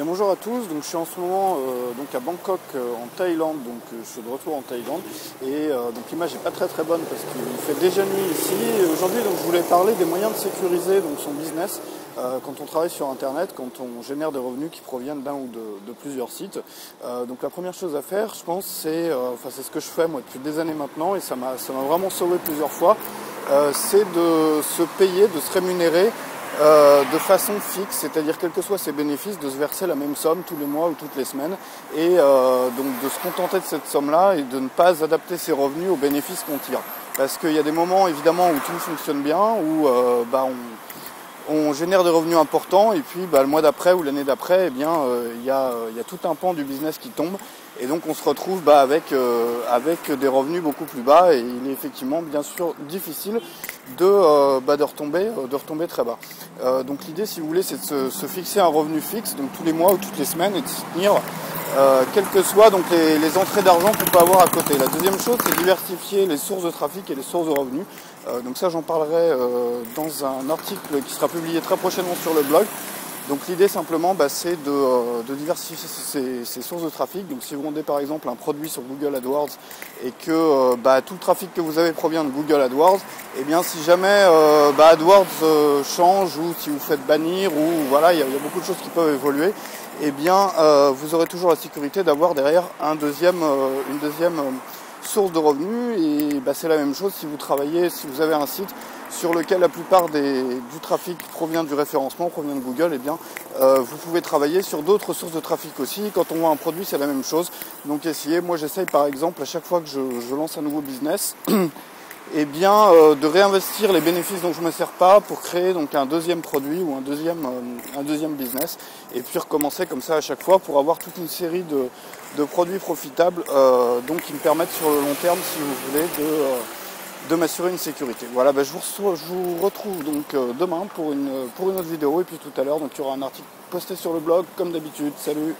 Bien, bonjour à tous, donc je suis en ce moment donc à Bangkok en Thaïlande, donc je suis de retour en Thaïlande et donc l'image n'est pas très bonne parce qu'il fait déjà nuit ici. Aujourd'hui donc je voulais parler des moyens de sécuriser donc son business quand on travaille sur internet, quand on génère des revenus qui proviennent d'un ou de plusieurs sites. Donc la première chose à faire, je pense, c'est c'est ce que je fais moi depuis des années maintenant et ça m'a vraiment sauvé plusieurs fois, c'est de se payer, de se rémunérer de façon fixe, c'est-à-dire quels que soient ses bénéfices, de se verser la même somme tous les mois ou toutes les semaines et donc de se contenter de cette somme-là et de ne pas adapter ses revenus aux bénéfices qu'on tire. Parce qu'il y a des moments évidemment où tout fonctionne bien, où on génère des revenus importants et puis le mois d'après ou l'année d'après, il y a tout un pan du business qui tombe et donc on se retrouve avec des revenus beaucoup plus bas et il est effectivement bien sûr difficile de retomber très bas. Donc l'idée, si vous voulez, c'est de se fixer un revenu fixe, donc tous les mois ou toutes les semaines, et de s'y tenir, quelles que soient donc les entrées d'argent qu'on peut avoir à côté. La deuxième chose, c'est diversifier les sources de trafic et les sources de revenus. Donc ça, j'en parlerai dans un article qui sera publié très prochainement sur le blog. Donc l'idée simplement, c'est de diversifier ces sources de trafic. Donc si vous vendez par exemple un produit sur Google AdWords et que tout le trafic que vous avez provient de Google AdWords, et bien si jamais AdWords change ou si vous faites bannir ou voilà, il y a beaucoup de choses qui peuvent évoluer, et bien vous aurez toujours la sécurité d'avoir derrière une deuxième source de revenus. Et c'est la même chose si vous avez un site sur lequel la plupart du trafic provient du référencement, provient de Google, et bien vous pouvez travailler sur d'autres sources de trafic aussi. Quand on vend un produit, c'est la même chose. Donc moi j'essaye par exemple à chaque fois que je lance un nouveau business, de réinvestir les bénéfices dont je ne me sers pas pour créer donc un deuxième produit ou un deuxième business et puis recommencer comme ça à chaque fois pour avoir toute une série de produits profitables qui me permettent sur le long terme, si vous voulez, de m'assurer une sécurité. Voilà, je vous retrouve donc demain pour une autre vidéo et puis tout à l'heure, donc il y aura un article posté sur le blog comme d'habitude. Salut!